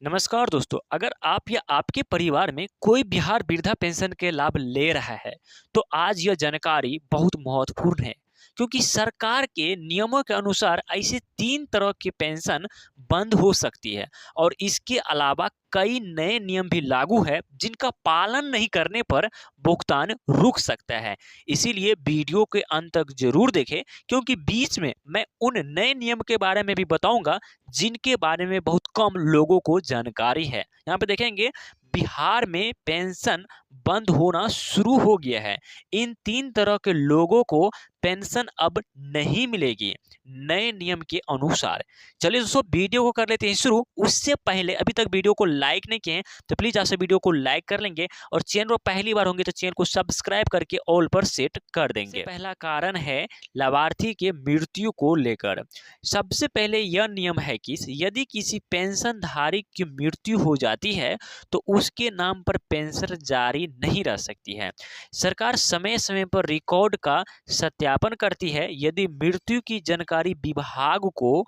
नमस्कार दोस्तों, अगर आप या आपके परिवार में कोई बिहार वृद्धा पेंशन के लाभ ले रहा है, तो आज यह जानकारी बहुत महत्वपूर्ण है, क्योंकि सरकार के नियमों के अनुसार ऐसे 3 तरह की पेंशन बंद हो सकती है और इसके अलावा कई नए नियम भी लागू है, जिनका पालन नहीं करने पर भुगतान रुक सकता है। इसीलिए वीडियो के अंत तक जरूर देखें, क्योंकि बीच में मैं उन नए नियम के बारे में भी बताऊंगा जिनके बारे में बहुत कम लोगों को जानकारी है। यहाँ पे देखेंगे बिहार में पेंशन बंद होना शुरू हो गया है। इन 3 तरह के लोगों को पेंशन अब नहीं मिलेगी नए नियम के अनुसार। चलिए दोस्तों, वीडियो को कर लेते हैं शुरू। उससे पहले अभी तक वीडियो को लाइक नहीं किए हैं तो प्लीज आपसे वीडियो को लाइक कर लेंगे और चैनल पर पहली बार होंगे तो चैनल को सब्सक्राइब करके ऑल पर सेट कर देंगे। पहला कारण है लाभार्थी के मृत्यु को लेकर। सबसे पहले यह नियम है कि यदि किसी पेंशनधारी की मृत्यु हो जाती है तो उसके नाम पर पेंशन जारी नहीं रह सकती है। सरकार समय समय पर रिकॉर्ड का सत्यापन करती है। यदि मृत्यु की जानकारी विभाग को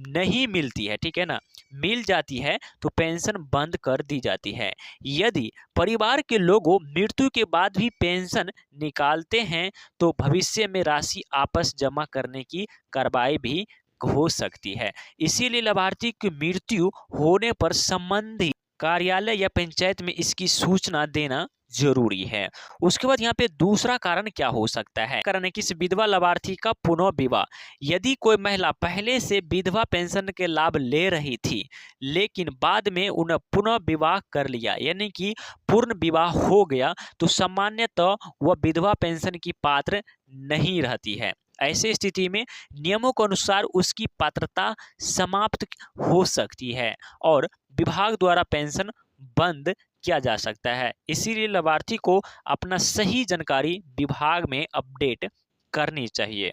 नहीं मिलती है, ठीक है ना, मिल जाती है तो पेंशन बंद कर दी जाती है। यदि परिवार के लोगों मृत्यु के बाद भी पेंशन निकालते हैं तो भविष्य में राशि आपस जमा करने की कार्रवाई भी हो सकती है। इसीलिए लाभार्थी की मृत्यु होने पर संबंधित कार्यालय या पंचायत में इसकी सूचना देना जरूरी है। उसके बाद यहाँ पे दूसरा कारण क्या हो सकता है? कारण है कि इस विधवा लाभार्थी का पुनः विवाह। यदि कोई महिला पहले से विधवा पेंशन के लाभ ले रही थी लेकिन बाद में उन्हें पुनः विवाह कर लिया, यानी कि पूर्ण विवाह हो गया, तो सामान्यतः वह विधवा पेंशन की पात्र नहीं रहती है। ऐसे स्थिति में नियमों के अनुसार उसकी पात्रता समाप्त हो सकती है और विभाग द्वारा पेंशन बंद किया जा सकता है। इसीलिए लाभार्थी को अपना सही जानकारी विभाग में अपडेट करनी चाहिए।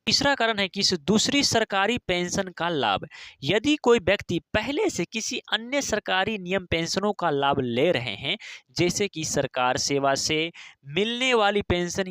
तीसरा कारण है कि इस दूसरी सरकारी पेंशन का लाभ। यदि कोई व्यक्ति पहले से किसी अन्य सरकारी नियम पेंशनों का लाभ ले रहे हैं, जैसे कि सरकार सेवा से मिलने वाली पेंशन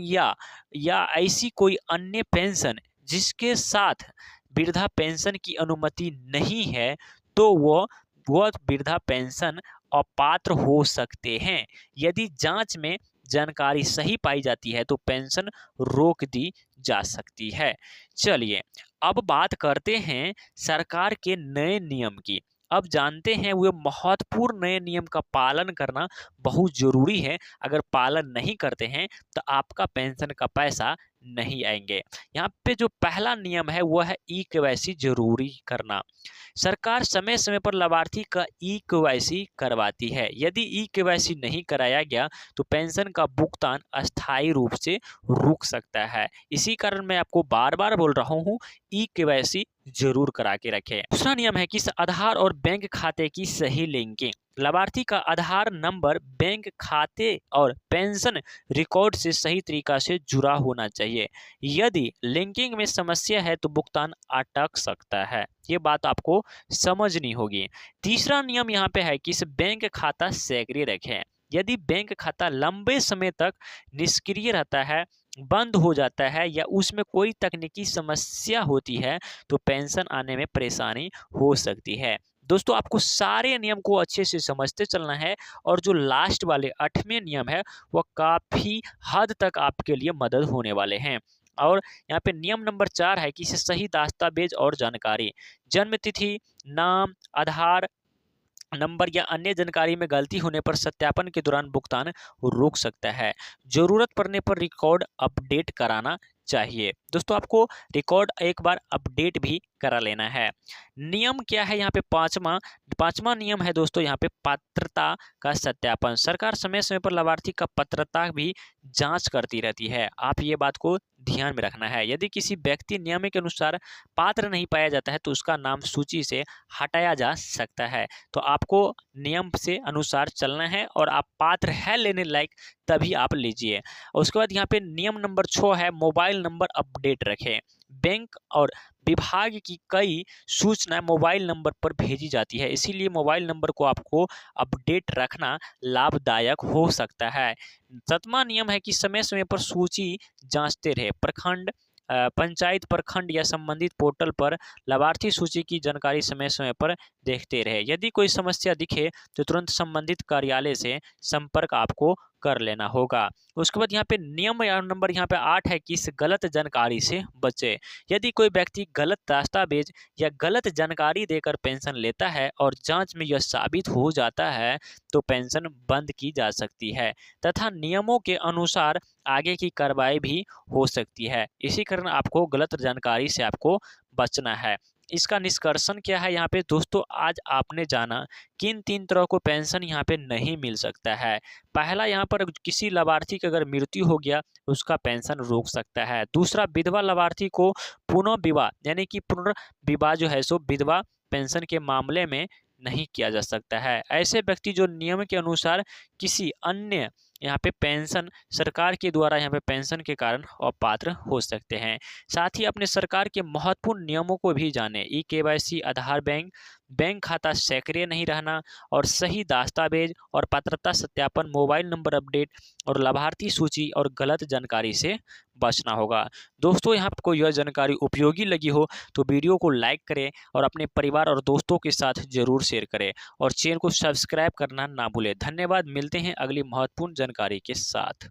या ऐसी कोई अन्य पेंशन जिसके साथ वृद्धा पेंशन की अनुमति नहीं है, तो वह वृद्धा पेंशन अपात्र हो सकते हैं। यदि जांच में जानकारी सही पाई जाती है तो पेंशन रोक दी जा सकती है। चलिए, अब बात करते हैं सरकार के नए नियम की। अब जानते हैं वो महत्वपूर्ण नए नियम का पालन करना बहुत जरूरी है। अगर पालन नहीं करते हैं तो आपका पेंशन का पैसा नहीं आएंगे। यहाँ पे जो पहला नियम है वह है ई-केवाईसी जरूरी करना। सरकार समय समय पर लाभार्थी का ई-केवाईसी करवाती है। यदि ई-केवाईसी नहीं कराया गया तो पेंशन का भुगतान अस्थायी रूप से रुक सकता है। इसी कारण मैं आपको बार बार बोल रहा हूँ, ई-केवाईसी जरूर करा के रखें। दूसरा नियम है कि आधार और बैंक खाते की सही लिंकिंग। लाभार्थी का आधार नंबर बैंक खाते और पेंशन रिकॉर्ड से सही तरीका से जुड़ा होना चाहिए। यदि लिंकिंग में समस्या है तो भुगतान अटक सकता है। ये बात आपको समझनी होगी। तीसरा नियम यहाँ पे है कि इस बैंक खाता सक्रिय रखें। यदि बैंक खाता लंबे समय तक निष्क्रिय रहता है, बंद हो जाता है या उसमें कोई तकनीकी समस्या होती है तो पेंशन आने में परेशानी हो सकती है। दोस्तों, आपको सारे नियम को अच्छे से समझते चलना है और जो लास्ट वाले 8वें नियम है वह काफी हद तक आपके लिए मदद होने वाले हैं। और यहाँ पे नियम नंबर 4 है कि इसे सही दस्तावेज और जानकारी, जन्म तिथि, नाम, आधार नंबर या अन्य जानकारी में गलती होने पर सत्यापन के दौरान भुगतान रोक सकता है। जरूरत पड़ने पर रिकॉर्ड अपडेट कराना चाहिए। दोस्तों, आपको रिकॉर्ड एक बार अपडेट भी करा लेना है। नियम क्या है यहाँ पे? पांचवा नियम है दोस्तों यहाँ पे पात्रता का सत्यापन। सरकार समय समय पर लाभार्थी का पात्रता भी जांच करती रहती है। आप ये बात को ध्यान में रखना है। यदि किसी व्यक्ति नियम के अनुसार पात्र नहीं पाया जाता है तो उसका नाम सूची से हटाया जा सकता है। तो आपको नियम से अनुसार चलना है और आप पात्र है लेने लायक तभी आप लीजिए। और उसके बाद यहाँ पे नियम नंबर 6 है मोबाइल नंबर अपडेट रखें। बैंक और विभाग की कई सूचनाएं मोबाइल नंबर पर भेजी जाती है, इसीलिए मोबाइल नंबर को आपको अपडेट रखना लाभदायक हो सकता है। 7वां नियम है कि समय समय पर सूची जांचते रहे। प्रखंड पंचायत, प्रखंड या संबंधित पोर्टल पर लाभार्थी सूची की जानकारी समय समय पर देखते रहे। यदि कोई समस्या दिखे तो तुरंत संबंधित कार्यालय से संपर्क आपको कर लेना होगा। उसके बाद यहाँ पे नियम या नंबर यहाँ पे 8 है कि इस गलत जानकारी से बचे। यदि कोई व्यक्ति गलत दस्तावेज या गलत जानकारी देकर पेंशन लेता है और जांच में यह साबित हो जाता है तो पेंशन बंद की जा सकती है तथा नियमों के अनुसार आगे की कार्रवाई भी हो सकती है। इसी कारण आपको गलत जानकारी से आपको बचना है। इसका निष्कर्षण क्या है यहाँ पे दोस्तों, आज आपने जाना किन 3 तरह को पेंशन यहाँ पे नहीं मिल सकता है। पहला, यहाँ पर किसी लाभार्थी की अगर मृत्यु हो गया उसका पेंशन रोक सकता है। दूसरा, विधवा लाभार्थी को पुनः विवाह यानी कि पुनर्विवाह जो है सो विधवा पेंशन के मामले में नहीं किया जा सकता है। ऐसे व्यक्ति जो नियम के अनुसार किसी अन्य यहाँ पे पेंशन सरकार के द्वारा यहाँ पे पेंशन के कारण अपात्र हो सकते हैं। साथ ही अपने सरकार के महत्वपूर्ण नियमों को भी जाने। ई-केवाईसी, आधार बैंक खाता सक्रिय नहीं रहना और सही दस्तावेज और पात्रता सत्यापन, मोबाइल नंबर अपडेट और लाभार्थी सूची और गलत जानकारी से बचना होगा। दोस्तों, यहाँ आपको यह जानकारी उपयोगी लगी हो तो वीडियो को लाइक करें और अपने परिवार और दोस्तों के साथ जरूर शेयर करें और चैनल को सब्सक्राइब करना ना भूलें। धन्यवाद। मिलते हैं अगली महत्वपूर्ण जानकारी के साथ।